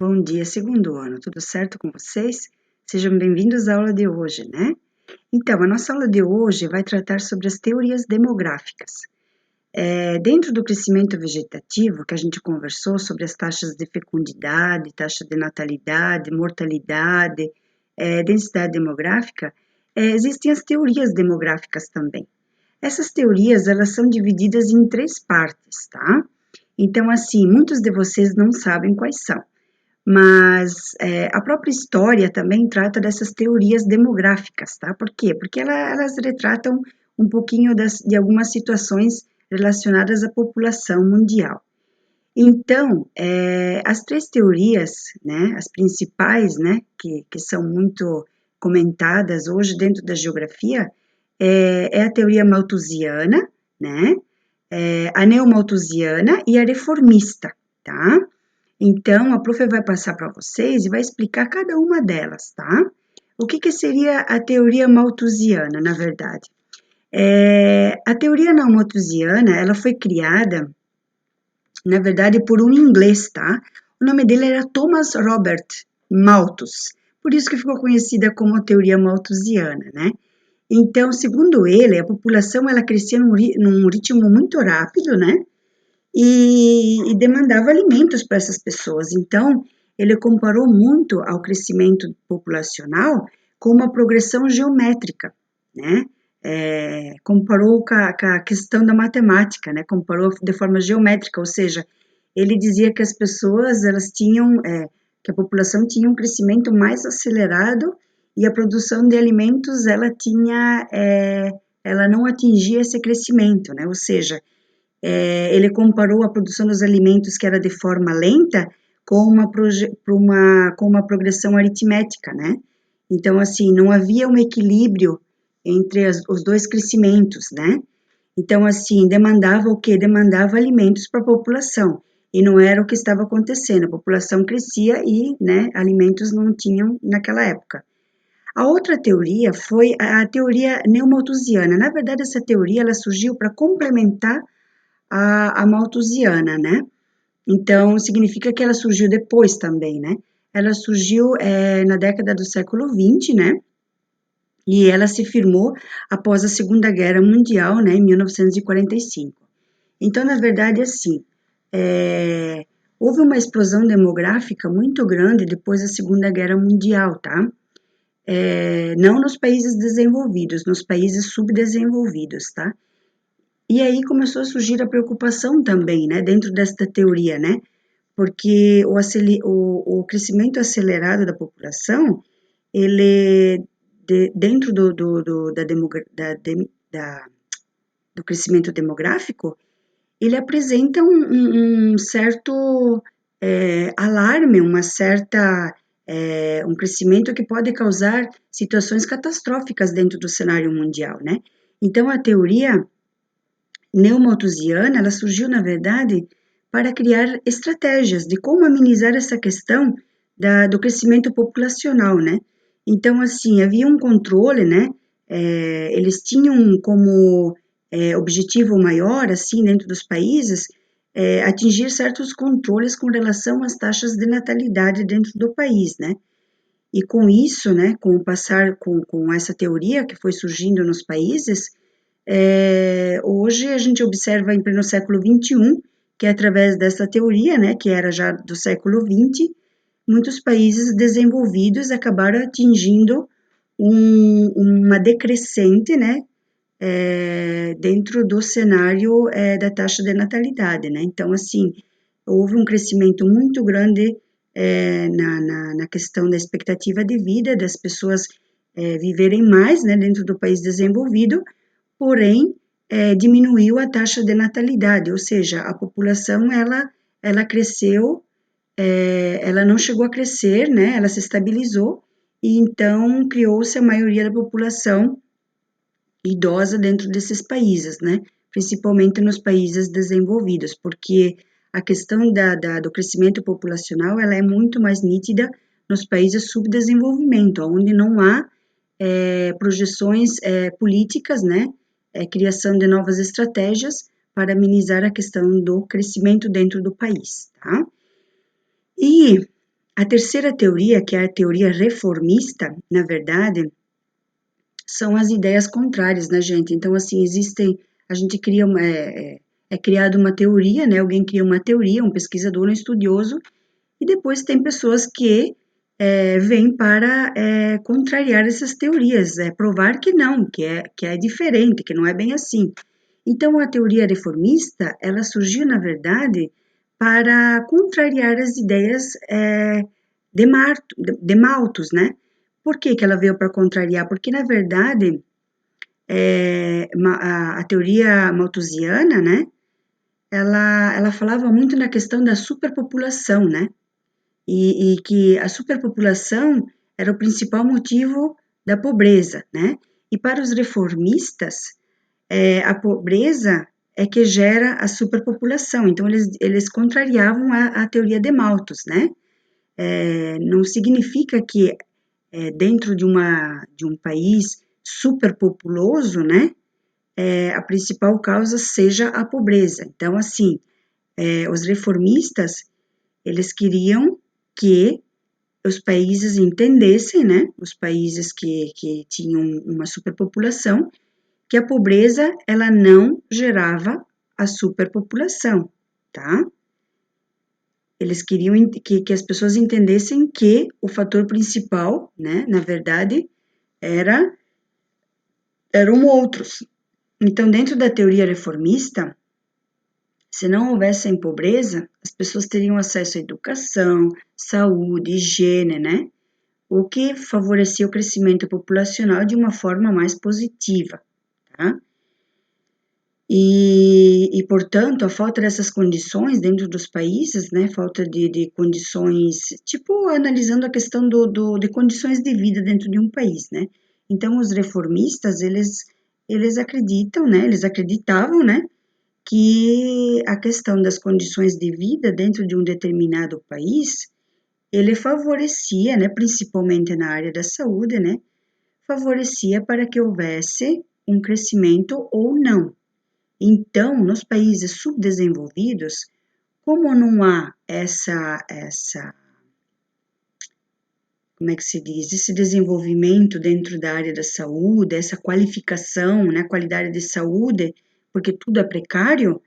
Bom dia, segundo ano, tudo certo com vocês? Sejam bem-vindos à aula de hoje, né? Então, a nossa aula de hoje vai tratar sobre as teorias demográficas. Dentro do crescimento vegetativo, que a gente conversou sobre as taxas de fecundidade, taxa de natalidade, mortalidade, densidade demográfica, existem as teorias demográficas também. Essas teorias, elas são divididas em três partes, tá? Então, assim, muitos de vocês não sabem quais são. Mas a própria história também trata dessas teorias demográficas, tá? Por quê? Porque elas retratam um pouquinho de algumas situações relacionadas à população mundial. Então, as três teorias, né, as principais, né, que são muito comentadas hoje dentro da geografia, é a teoria malthusiana, né, a neomalthusiana e a reformista, tá? Então, a prof vai passar para vocês e vai explicar cada uma delas, tá? O que seria a teoria malthusiana, na verdade? A teoria não malthusiana, ela foi criada, na verdade, por um inglês, tá? O nome dele era Thomas Robert Malthus, por isso que ficou conhecida como a teoria malthusiana, né? Então, segundo ele, a população ela crescia num ritmo muito rápido, né? E demandava alimentos para essas pessoas. Então, ele comparou muito ao crescimento populacional com uma progressão geométrica, né? Comparou com a questão da matemática, né? Comparou de forma geométrica, ou seja, ele dizia que as pessoas, elas tinham, que a população tinha um crescimento mais acelerado e a produção de alimentos, ela não atingia esse crescimento, né? Ou seja, ele comparou a produção dos alimentos, que era de forma lenta, com uma progressão aritmética, né? Então, assim, não havia um equilíbrio entre os dois crescimentos, né? Então, assim, demandava o quê? Demandava alimentos para a população. E não era o que estava acontecendo. A população crescia e, né, alimentos não tinham naquela época. A outra teoria foi a teoria neomalthusiana. Na verdade, essa teoria ela surgiu para complementar a malthusiana, né? Então, significa que ela surgiu depois também, né? Ela surgiu na década do século XX, né? E ela se firmou após a Segunda Guerra Mundial, né, em 1945. Então, na verdade, assim, houve uma explosão demográfica muito grande depois da Segunda Guerra Mundial, tá? Não nos países desenvolvidos, nos países subdesenvolvidos, tá? E aí começou a surgir a preocupação também, né, dentro desta teoria, né, porque o crescimento acelerado da população, ele, dentro do crescimento demográfico, ele apresenta um certo alarme, um crescimento que pode causar situações catastróficas dentro do cenário mundial, né. Então, a teoria neomalthusiana, ela surgiu, na verdade, para criar estratégias de como amenizar essa questão do crescimento populacional, né? Então, assim, havia um controle, né? Eles tinham como objetivo maior, assim, dentro dos países, atingir certos controles com relação às taxas de natalidade dentro do país, né? E com isso, né, com essa teoria que foi surgindo nos países, hoje a gente observa em pleno século XXI, que é através dessa teoria, né, que era já do século XX, muitos países desenvolvidos acabaram atingindo uma decrescente, né, dentro do cenário da taxa de natalidade, né. Então, assim, houve um crescimento muito grande na questão da expectativa de vida das pessoas viverem mais, né, dentro do país desenvolvido, porém, diminuiu a taxa de natalidade, ou seja, a população, ela cresceu, ela não chegou a crescer, né, ela se estabilizou, e então criou-se a maioria da população idosa dentro desses países, né, principalmente nos países desenvolvidos, porque a questão do crescimento populacional, ela é muito mais nítida nos países subdesenvolvimento, onde não há projeções políticas, né, criação de novas estratégias para amenizar a questão do crescimento dentro do país, tá? E A terceira teoria, que é a teoria reformista, na verdade, são as ideias contrárias, né, gente? Então, assim, a gente cria é criada uma teoria, né? Alguém cria uma teoria, um pesquisador, um estudioso, e depois tem pessoas que vêm para contrariar essas teorias, provar que não, que é diferente, que não é bem assim. Então, a teoria reformista, ela surgiu, na verdade, para contrariar as ideias de Malthus, né? Por que que ela veio para contrariar? Porque, na verdade, a teoria malthusiana, né? Ela falava muito na questão da superpopulação, né? E que a superpopulação era o principal motivo da pobreza, né? E para os reformistas, a pobreza é que gera a superpopulação. Então, eles contrariavam a teoria de Malthus, né? Não significa que dentro de um país superpopuloso, né? A principal causa seja a pobreza. Então, assim, os reformistas, eles queriam que os países entendessem, né? Os países que tinham uma superpopulação, que a pobreza ela não gerava a superpopulação, tá? Eles queriam que as pessoas entendessem que o fator principal, né, na verdade, eram outros. Então, dentro da teoria reformista, se não houvesse pobreza, as pessoas teriam acesso à educação, saúde, higiene, né? O que favorecia o crescimento populacional de uma forma mais positiva, tá? Portanto, a falta dessas condições dentro dos países, né, falta de condições, tipo, analisando a questão de condições de vida dentro de um país, né? Então, os reformistas, eles acreditam, né, eles acreditavam, né, que a questão das condições de vida dentro de um determinado país, ele favorecia, né, principalmente na área da saúde, né, favorecia para que houvesse um crescimento ou não. Então, nos países subdesenvolvidos, como não há como é que se diz, esse desenvolvimento dentro da área da saúde, essa qualificação, né, qualidade de saúde, porque tudo é precário,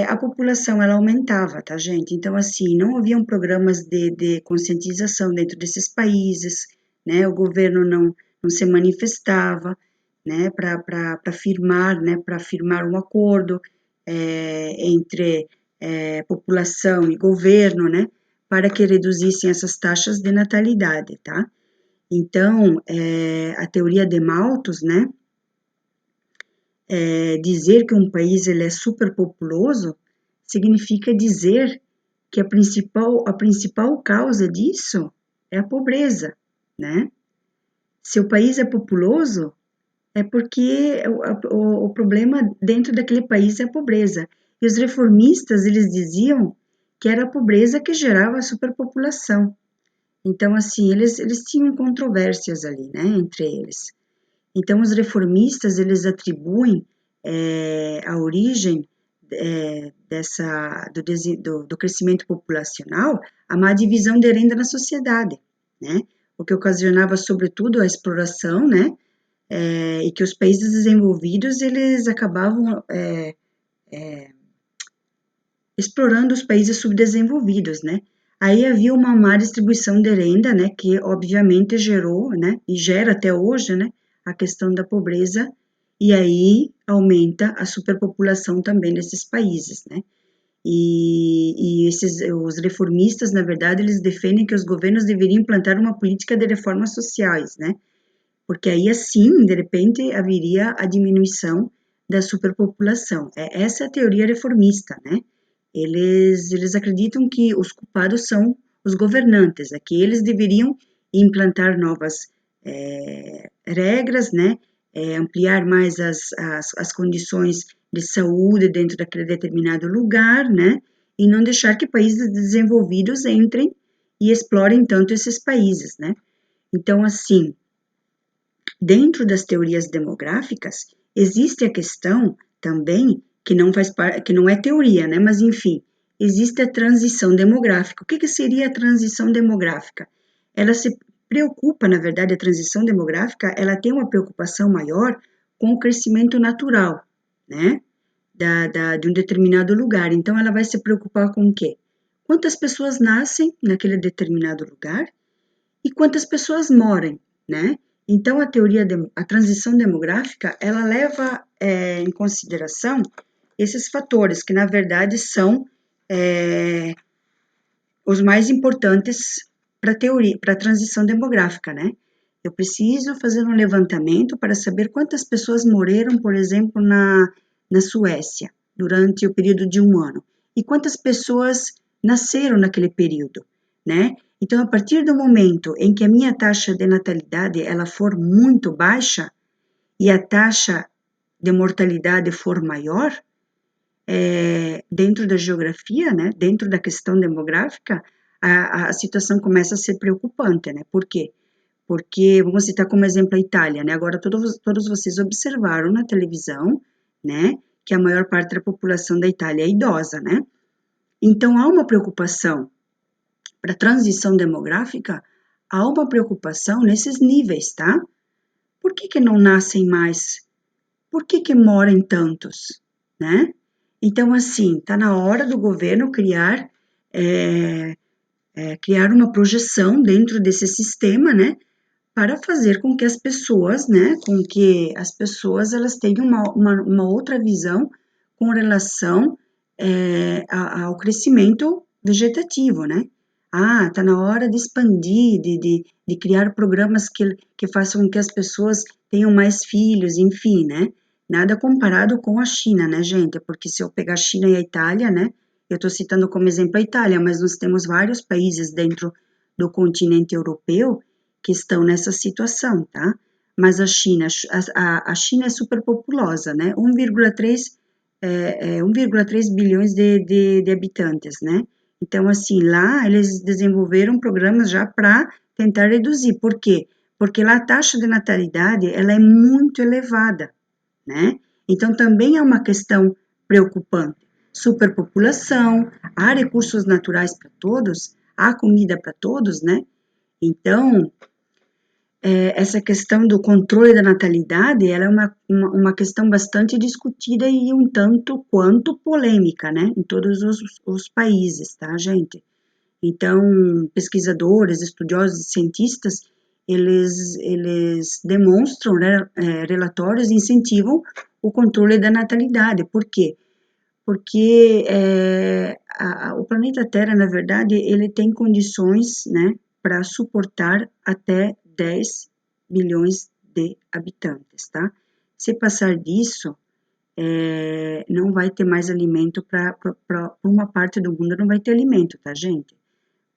a população ela aumentava, tá, gente? Então, assim, não haviam programas de conscientização dentro desses países, né? O governo não se manifestava, né, para firmar, né, para firmar um acordo entre população e governo, né, para que reduzissem essas taxas de natalidade, tá? Então, a teoria de Malthus, né, dizer que um país ele é superpopuloso significa dizer que a principal causa disso é a pobreza, né? Se o país é populoso, é porque o problema dentro daquele país é a pobreza. E os reformistas, eles diziam que era a pobreza que gerava a superpopulação. Então, assim, eles tinham controvérsias ali, né, entre eles. Então, os reformistas, eles atribuem a origem do crescimento populacional a má divisão de renda na sociedade, né? O que ocasionava, sobretudo, a exploração, né? E que os países desenvolvidos, eles acabavam explorando os países subdesenvolvidos, né? Aí havia uma má distribuição de renda, né? Que obviamente gerou, né? E gera até hoje, né? A questão da pobreza, e aí aumenta a superpopulação também nesses países, né? Os reformistas, na verdade, eles defendem que os governos deveriam implantar uma política de reformas sociais, né? Porque aí assim, de repente, haveria a diminuição da superpopulação. Essa é a teoria reformista, né? Eles acreditam que os culpados são os governantes, que eles deveriam implantar novas regras, né? Ampliar mais as condições de saúde dentro daquele determinado lugar, né? E não deixar que países desenvolvidos entrem e explorem tanto esses países, né? Então, assim, dentro das teorias demográficas, existe a questão também que não é teoria, né? Mas enfim, existe a transição demográfica. O que seria a transição demográfica? Ela se preocupa, na verdade, a transição demográfica, ela tem uma preocupação maior com o crescimento natural, né? De um determinado lugar. Então, ela vai se preocupar com o quê? Quantas pessoas nascem naquele determinado lugar e quantas pessoas moram, né? Então, a transição demográfica, ela leva em consideração esses fatores, que na verdade são os mais importantes para a transição demográfica, né? Eu preciso fazer um levantamento para saber quantas pessoas morreram, por exemplo, na Suécia, durante o período de um ano, e quantas pessoas nasceram naquele período, né? Então, a partir do momento em que a minha taxa de natalidade ela for muito baixa e a taxa de mortalidade for maior, dentro da geografia, né, dentro da questão demográfica, a situação começa a ser preocupante, né? Por quê? Porque, vamos citar como exemplo a Itália, né? Agora, todos vocês observaram na televisão, né, que a maior parte da população da Itália é idosa, né? Então, há uma preocupação para a transição demográfica, há uma preocupação nesses níveis, tá? Por que não nascem mais? Por que moram tantos, né? Então, assim, está na hora do governo criar uma projeção dentro desse sistema, né, para fazer com que as pessoas, né, elas tenham uma outra visão com relação ao crescimento vegetativo, né? Ah, está na hora de expandir, de criar programas que façam com que as pessoas tenham mais filhos, enfim, né? Nada comparado com a China, né, gente? Porque se eu pegar a China e a Itália, né? Eu estou citando como exemplo a Itália, mas nós temos vários países dentro do continente europeu que estão nessa situação, tá? Mas a China é superpopulosa, né? 1,3 bilhões de habitantes, né? Então, assim, lá eles desenvolveram programas já para tentar reduzir. Por quê? Porque lá a taxa de natalidade, ela é muito elevada, né? Então, também é uma questão preocupante. Superpopulação, há recursos naturais para todos, há comida para todos, né? Então, essa questão do controle da natalidade, ela é uma questão bastante discutida e um tanto quanto polêmica, né, em todos os países, tá, gente? Então, pesquisadores, estudiosos e cientistas, eles demonstram, né, relatórios e incentivam o controle da natalidade. Por quê? Porque o planeta Terra, na verdade, ele tem condições, né, para suportar até 10 bilhões de habitantes, tá? Se passar disso, não vai ter mais alimento para uma parte do mundo, não vai ter alimento, tá, gente?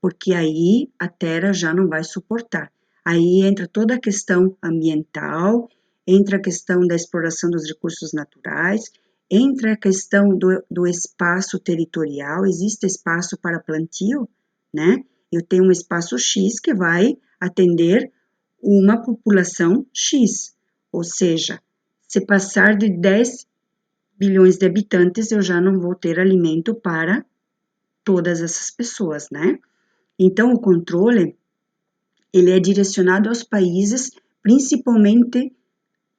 Porque aí a Terra já não vai suportar. Aí entra toda a questão ambiental, entra a questão da exploração dos recursos naturais, entra a questão do espaço territorial, existe espaço para plantio, né? Eu tenho um espaço X que vai atender uma população X, ou seja, se passar de 10 bilhões de habitantes, eu já não vou ter alimento para todas essas pessoas, né? Então, o controle, ele é direcionado aos países principalmente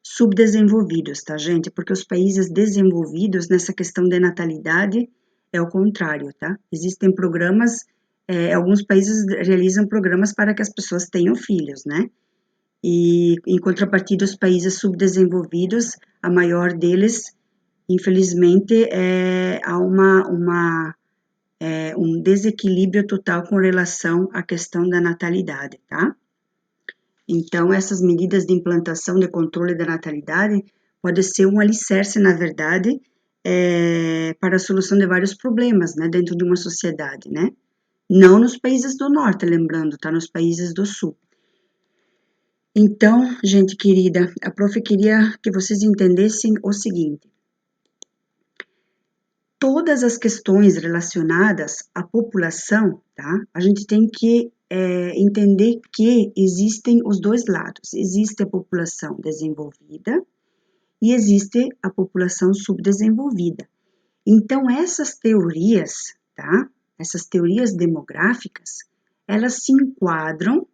subdesenvolvidos, tá, gente? Porque os países desenvolvidos, nessa questão de natalidade, é o contrário, tá? Existem programas, alguns países realizam programas para que as pessoas tenham filhos, né? E, em contrapartida, os países subdesenvolvidos, a maior deles, infelizmente, há um desequilíbrio total com relação à questão da natalidade, tá? Então, essas medidas de implantação de controle da natalidade pode ser um alicerce, na verdade, para a solução de vários problemas, né, dentro de uma sociedade, né? Não nos países do norte, lembrando, tá? Nos países do sul. Então, gente querida, a prof queria que vocês entendessem o seguinte: todas as questões relacionadas à população, tá? A gente tem que entender que existem os dois lados. Existe a população desenvolvida e existe a população subdesenvolvida. Então, essas teorias, tá? Essas teorias demográficas, elas se enquadram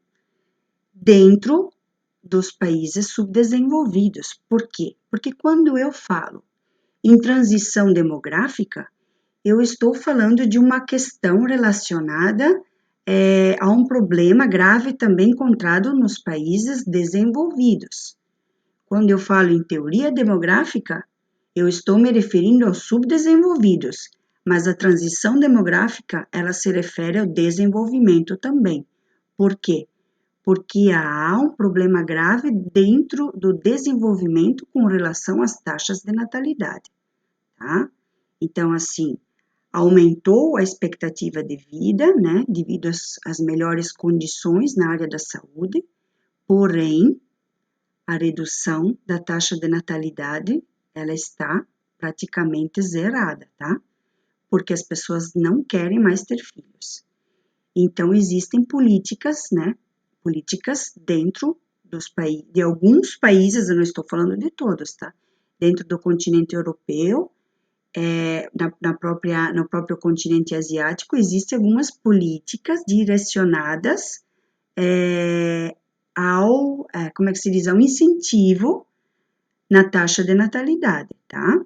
dentro dos países subdesenvolvidos. Por quê? Porque quando eu falo em transição demográfica, eu estou falando de uma questão relacionada a um problema grave também encontrado nos países desenvolvidos. Quando eu falo em teoria demográfica, eu estou me referindo aos subdesenvolvidos, mas a transição demográfica, ela se refere ao desenvolvimento também. Por quê? Porque há um problema grave dentro do desenvolvimento com relação às taxas de natalidade, tá? Então, assim, aumentou a expectativa de vida, né, devido às melhores condições na área da saúde, porém, a redução da taxa de natalidade, ela está praticamente zerada, tá? Porque as pessoas não querem mais ter filhos. Então, existem políticas, né, políticas dentro de alguns países, eu não estou falando de todos, tá? Dentro do continente europeu, no próprio continente asiático, existem algumas políticas direcionadas como é que se diz, ao incentivo na taxa de natalidade, tá?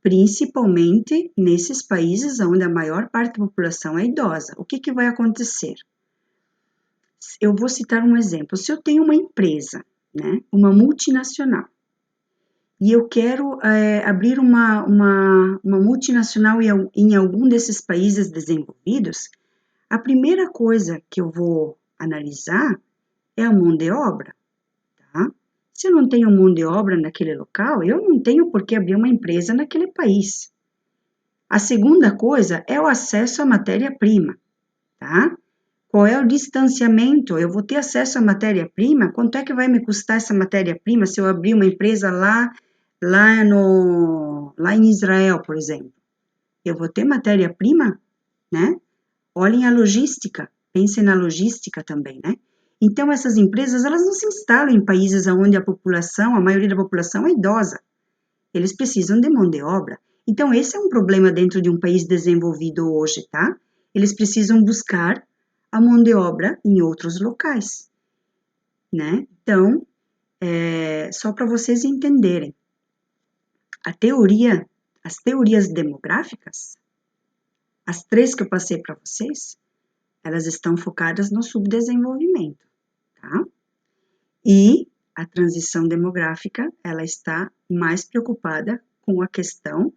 Principalmente nesses países onde a maior parte da população é idosa. O que vai acontecer? Eu vou citar um exemplo. Se eu tenho uma empresa, né, uma multinacional, e eu quero abrir uma multinacional em algum desses países desenvolvidos, a primeira coisa que eu vou analisar é a mão de obra, tá? Se eu não tenho mão de obra naquele local, eu não tenho por que abrir uma empresa naquele país. A segunda coisa é o acesso à matéria-prima, tá? Qual é o distanciamento? Eu vou ter acesso à matéria-prima? Quanto é que vai me custar essa matéria-prima se eu abrir uma empresa lá em Israel, por exemplo? Eu vou ter matéria-prima, né? Olhem a logística, pensem na logística também, né? Então, essas empresas, elas não se instalam em países onde a maioria da população é idosa. Eles precisam de mão de obra. Então, esse é um problema dentro de um país desenvolvido hoje, tá? Eles precisam buscar a mão de obra em outros locais, né? Então, só para vocês entenderem, as teorias demográficas, as três que eu passei para vocês, elas estão focadas no subdesenvolvimento, tá? E a transição demográfica, ela está mais preocupada com a questão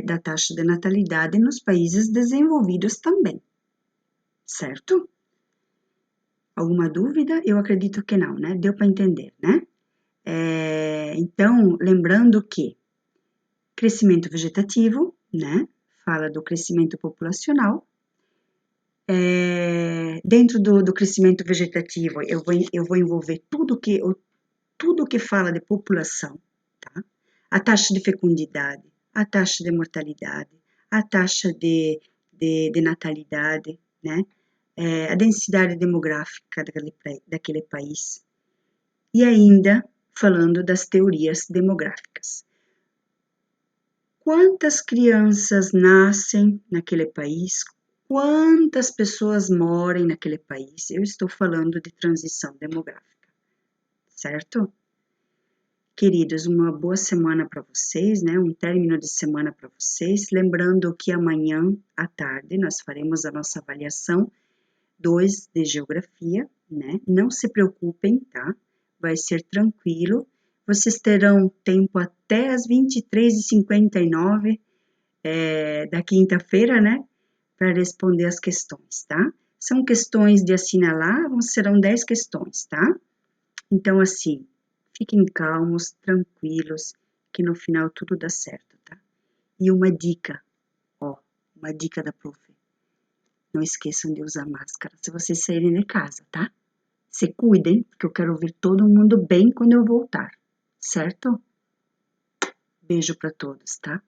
da taxa de natalidade nos países desenvolvidos também, certo? Alguma dúvida? Eu acredito que não, né? Deu para entender, né? Então, lembrando que crescimento vegetativo, né? Fala do crescimento populacional. Dentro do crescimento vegetativo, eu vou envolver tudo que fala de população, tá? A taxa de fecundidade, a taxa de mortalidade, a taxa de natalidade, né? A densidade demográfica daquele país. E ainda falando das teorias demográficas. Quantas crianças nascem naquele país? Quantas pessoas moram naquele país? Eu estou falando de transição demográfica, certo? Queridos, uma boa semana para vocês, né? Um término de semana para vocês. Lembrando que amanhã à tarde nós faremos a nossa avaliação 2 de geografia, né? Não se preocupem, tá? Vai ser tranquilo. Vocês terão tempo até as 23h59 da quinta-feira, né? Para responder as questões, tá? São questões de assinalar, serão 10 questões, tá? Então, assim, fiquem calmos, tranquilos, que no final tudo dá certo, tá? E uma dica da prof. Não esqueçam de usar máscara se vocês saírem de casa, tá? Se cuidem, porque eu quero ver todo mundo bem quando eu voltar, certo? Beijo para todos, tá?